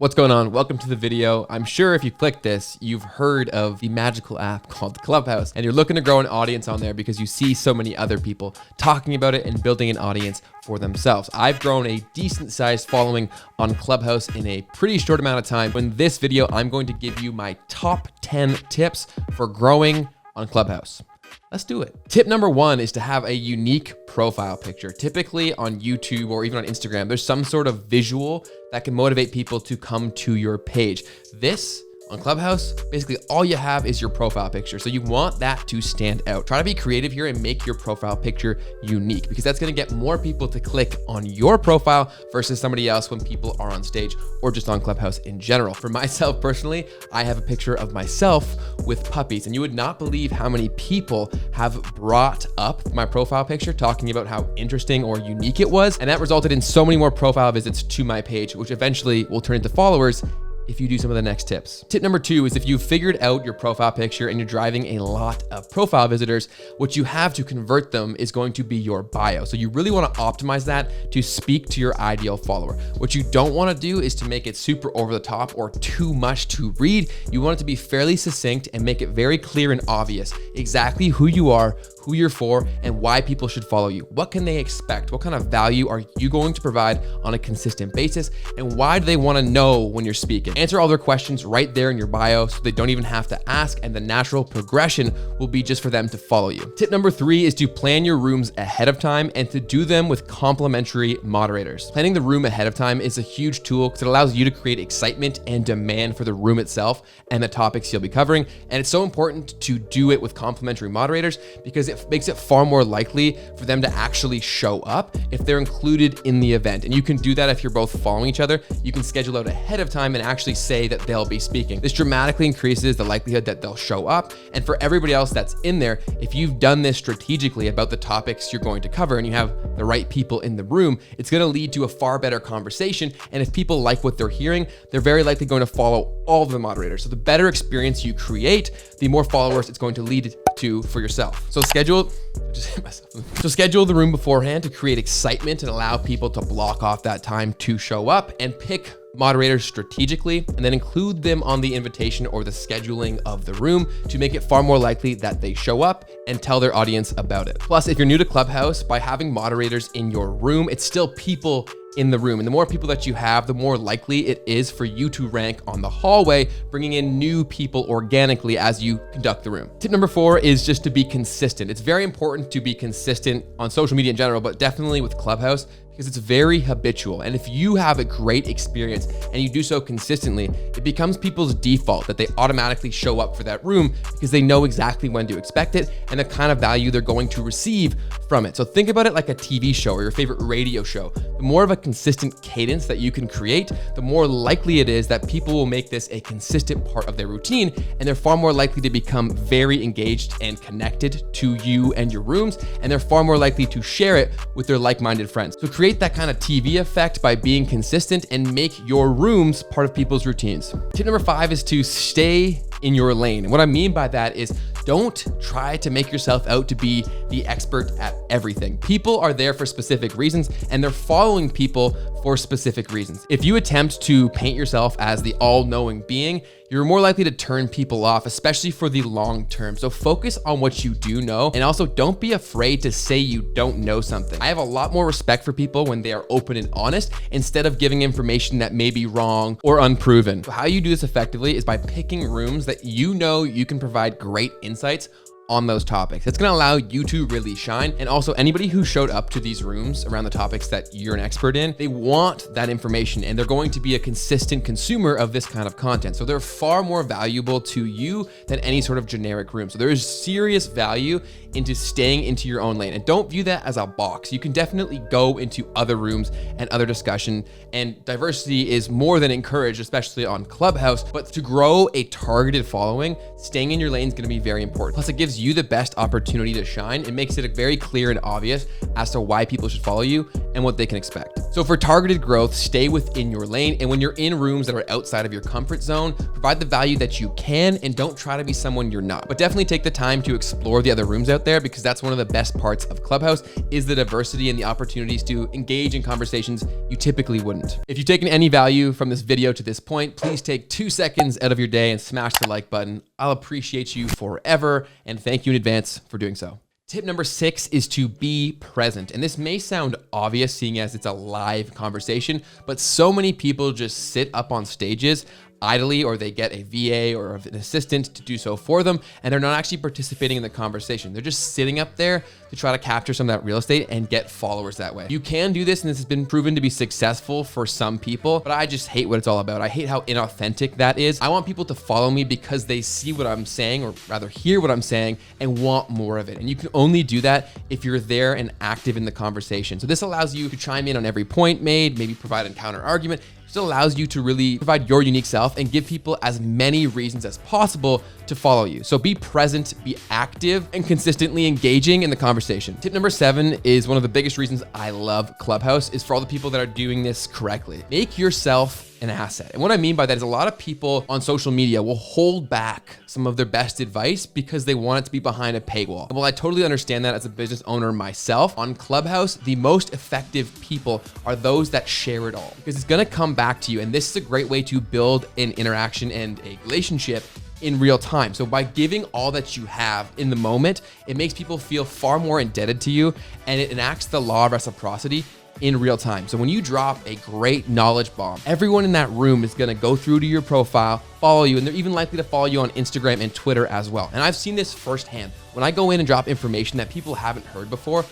What's going on? Welcome to the video. I'm sure if you click this, you've heard of the magical app called Clubhouse, and you're looking to grow an audience on there because you see so many other people talking about it and building an audience for themselves. I've grown a decent sized following on Clubhouse in a pretty short amount of time. In this video, I'm going to give you my top 10 tips for growing on Clubhouse. Let's do it. Tip number one is to have a unique profile picture. Typically on YouTube or even on Instagram, there's some sort of visual that can motivate people to come to your page. This on Clubhouse, basically all you have is your profile picture. So you want that to stand out. Try to be creative here and make your profile picture unique, because that's gonna get more people to click on your profile versus somebody else when people are on stage or just on Clubhouse in general. For myself personally, I have a picture of myself with puppies, and you would not believe how many people have brought up my profile picture talking about how interesting or unique it was. And that resulted in so many more profile visits to my page, which eventually will turn into followers if you do some of the next tips. Tip number two is if you've figured out your profile picture and you're driving a lot of profile visitors, what you have to convert them is going to be your bio. So you really wanna optimize that to speak to your ideal follower. What you don't wanna do is to make it super over the top or too much to read. You want it to be fairly succinct and make it very clear and obvious exactly who you are, who you're for, and why people should follow you. What can they expect? What kind of value are you going to provide on a consistent basis? And why do they wanna know when you're speaking? Answer all their questions right there in your bio so they don't even have to ask, and the natural progression will be just for them to follow you. Tip number three is to plan your rooms ahead of time and to do them with complimentary moderators. Planning the room ahead of time is a huge tool because it allows you to create excitement and demand for the room itself and the topics you'll be covering. And it's so important to do it with complimentary moderators because it makes it far more likely for them to actually show up if they're included in the event. And you can do that if you're both following each other. You can schedule out ahead of time and actually say that they'll be speaking. This dramatically increases the likelihood that they'll show up. And for everybody else that's in there, if you've done this strategically about the topics you're going to cover and you have the right people in the room, it's going to lead to a far better conversation. And if people like what they're hearing, they're very likely going to follow all of the moderators. So the better experience you create, the more followers it's going to lead to for yourself. So schedule the room beforehand to create excitement and allow people to block off that time to show up, and pick moderators strategically, and then include them on the invitation or the scheduling of the room to make it far more likely that they show up and tell their audience about it. Plus, if you're new to Clubhouse, by having moderators in your room, it's still people in the room. And the more people that you have, the more likely it is for you to rank on the hallway, bringing in new people organically as you conduct the room. Tip number four is just to be consistent. It's very important to be consistent on social media in general, but definitely with Clubhouse, because it's very habitual. And if you have a great experience and you do so consistently, it becomes people's default that they automatically show up for that room because they know exactly when to expect it and the kind of value they're going to receive from it. So think about it like a TV show or your favorite radio show. The more of a consistent cadence that you can create, the more likely it is that people will make this a consistent part of their routine, and they're far more likely to become very engaged and connected to you and your rooms, and they're far more likely to share it with their like-minded friends. So create that kind of TV effect by being consistent and make your rooms part of people's routines. Tip number five is to stay in your lane. And what I mean by that is don't try to make yourself out to be the expert at everything. People are there for specific reasons, and they're following people for specific reasons. If you attempt to paint yourself as the all-knowing being, you're more likely to turn people off, especially for the long term. So focus on what you do know, and also don't be afraid to say you don't know something. I have a lot more respect for people when they are open and honest instead of giving information that may be wrong or unproven. So how you do this effectively is by picking rooms that you know you can provide great insights on those topics. It's gonna allow you to really shine. And also anybody who showed up to these rooms around the topics that you're an expert in, they want that information, and they're going to be a consistent consumer of this kind of content. So they're far more valuable to you than any sort of generic room. So there is serious value into staying into your own lane, and don't view that as a box. You can definitely go into other rooms and other discussion, and diversity is more than encouraged, especially on Clubhouse. But to grow a targeted following, staying in your lane is gonna be very important. Plus, it gives gives you the best opportunity to shine. It makes it very clear and obvious as to why people should follow you and what they can expect. So for targeted growth, stay within your lane. And when you're in rooms that are outside of your comfort zone, provide the value that you can and don't try to be someone you're not. But definitely take the time to explore the other rooms out there, because that's one of the best parts of Clubhouse is the diversity and the opportunities to engage in conversations you typically wouldn't. If you've taken any value from this video to this point, please take 2 seconds out of your day and smash the like button. I'll appreciate you forever, and thank you in advance for doing so. Tip number 6 is to be present. And this may sound obvious seeing as it's a live conversation, but so many people just sit up on stages idly, or they get a VA or an assistant to do so for them, and they're not actually participating in the conversation. They're just sitting up there to try to capture some of that real estate and get followers that way. You can do this, and this has been proven to be successful for some people, but I just hate what it's all about. I hate how inauthentic that is. I want people to follow me because they see what I'm saying, or rather hear what I'm saying, and want more of it. And you can only do that if you're there and active in the conversation. So this allows you to chime in on every point made, maybe provide a counter argument. It allows you to really provide your unique self and give people as many reasons as possible to follow you. So be present, be active, and consistently engaging in the conversation. Tip number 7 is one of the biggest reasons I love Clubhouse is for all the people that are doing this correctly. Make yourself an asset. And what I mean by that is a lot of people on social media will hold back some of their best advice because they want it to be behind a paywall. And while I totally understand that as a business owner myself, on Clubhouse, the most effective people are those that share it all, because it's gonna come back to you. And this is a great way to build an interaction and a relationship in real time. So by giving all that you have in the moment, it makes people feel far more indebted to you, and it enacts the law of reciprocity in real time. So when you drop a great knowledge bomb, everyone in that room is gonna go through to your profile, follow you, and they're even likely to follow you on Instagram and Twitter as well. And I've seen this firsthand. When I go in and drop information that people haven't heard before,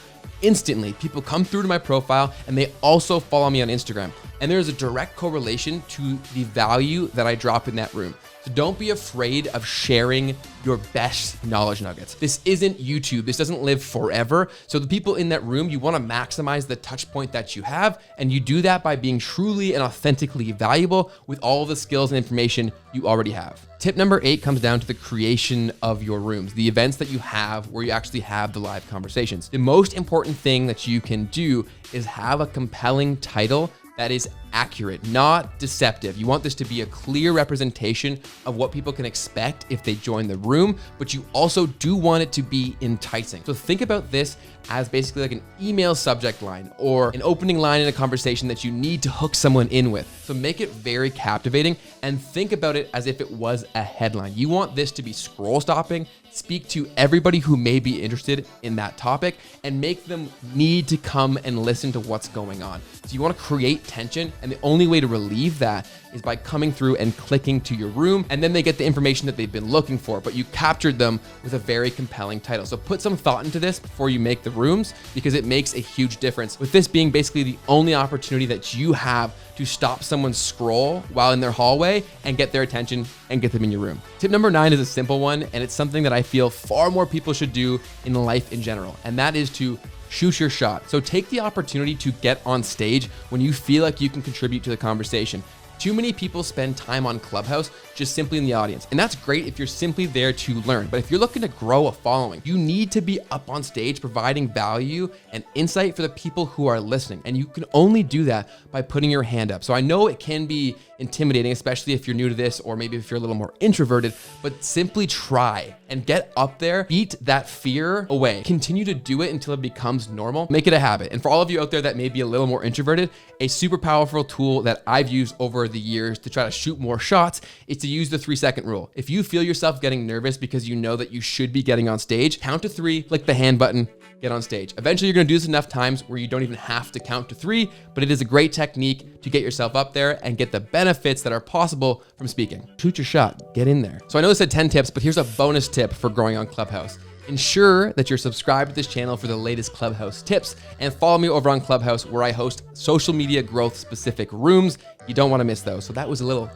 instantly people come through to my profile and they also follow me on Instagram. And there's a direct correlation to the value that I drop in that room. So don't be afraid of sharing your best knowledge nuggets. This isn't YouTube. This doesn't live forever. So the people in that room, you want to maximize the touch point that you have. And you do that by being truly and authentically valuable with all the skills and information you already have. Tip number 8 comes down to the creation of your rooms, the events that you have where you actually have the live conversations. The most important thing that you can do is have a compelling title that is accurate, not deceptive. You want this to be a clear representation of what people can expect if they join the room, but you also do want it to be enticing. So think about this as basically like an email subject line or an opening line in a conversation that you need to hook someone in with. So make it very captivating and think about it as if it was a headline. You want this to be scroll stopping, speak to everybody who may be interested in that topic, and make them need to come and listen to what's going on. So you want to create tension, and the only way to relieve that is by coming through and clicking to your room, and then they get the information that they've been looking for, but you captured them with a very compelling title. So put some thought into this before you make the rooms, because it makes a huge difference. With this being basically the only opportunity that you have to stop someone's scroll while in their hallway and get their attention and get them in your room. Tip number 9 is a simple one, and it's something that I feel far more people should do in life in general, and that is to shoot your shot. So take the opportunity to get on stage when you feel like you can contribute to the conversation. Too many people spend time on Clubhouse just simply in the audience. And that's great if you're simply there to learn. But if you're looking to grow a following, you need to be up on stage providing value and insight for the people who are listening. And you can only do that by putting your hand up. So I know it can be intimidating, especially if you're new to this, or maybe if you're a little more introverted, but simply try and get up there, beat that fear away. Continue to do it until it becomes normal. Make it a habit. And for all of you out there that may be a little more introverted, a super powerful tool that I've used over the years to try to shoot more shots is to use the 3-second rule. If you feel yourself getting nervous because you know that you should be getting on stage, count to 3, click the hand button, get on stage. Eventually, you're gonna do this enough times where you don't even have to count to 3, but it is a great technique to get yourself up there and get the benefits that are possible from speaking. Shoot your shot, get in there. So I know I said 10 tips, but here's a bonus tip for growing on Clubhouse. Ensure that you're subscribed to this channel for the latest Clubhouse tips, and follow me over on Clubhouse where I host social media growth specific rooms. You don't wanna miss those. So that was a little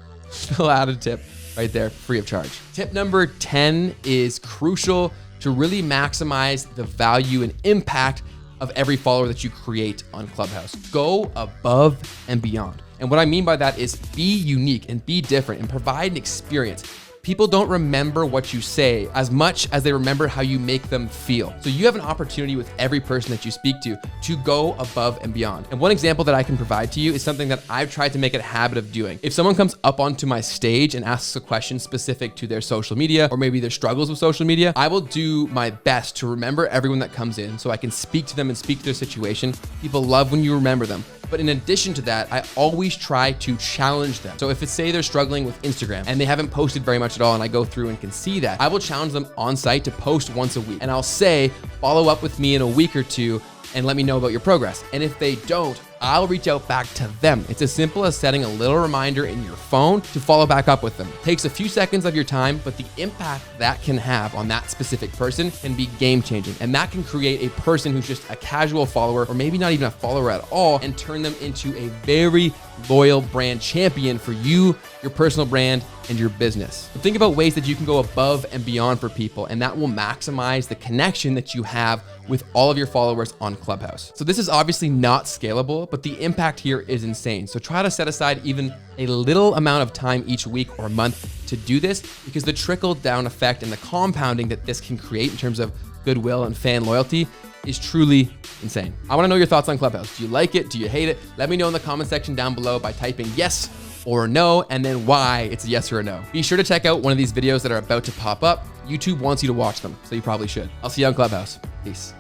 added tip right there, free of charge. Tip number 10 is crucial to really maximize the value and impact of every follower that you create on Clubhouse. Go above and beyond. And what I mean by that is be unique and be different and provide an experience. People don't remember what you say as much as they remember how you make them feel. So you have an opportunity with every person that you speak to go above and beyond. And one example that I can provide to you is something that I've tried to make it a habit of doing. If someone comes up onto my stage and asks a question specific to their social media or maybe their struggles with social media, I will do my best to remember everyone that comes in so I can speak to them and speak to their situation. People love when you remember them. But in addition to that, I always try to challenge them. So if it's, say they're struggling with Instagram and they haven't posted very much at all and I go through and can see that, I will challenge them on site to post once a week. And I'll say, follow up with me in a week or two and let me know about your progress. And if they don't, I'll reach out back to them. It's as simple as setting a little reminder in your phone to follow back up with them. It takes a few seconds of your time, but the impact that can have on that specific person can be game changing. And that can create a person who's just a casual follower or maybe not even a follower at all and turn them into a very loyal brand champion for you, your personal brand, and your business. So think about ways that you can go above and beyond for people, and that will maximize the connection that you have with all of your followers on Clubhouse. So this is obviously not scalable, but the impact here is insane. So try to set aside even a little amount of time each week or month to do this, because the trickle down effect and the compounding that this can create in terms of goodwill and fan loyalty is truly insane. I want to know your thoughts on Clubhouse. Do you like it? Do you hate it? Let me know in the comment section down below by typing yes or no, and then why it's a yes or a no. Be sure to check out one of these videos that are about to pop up. YouTube wants you to watch them, so you probably should. I'll see you on Clubhouse. Peace.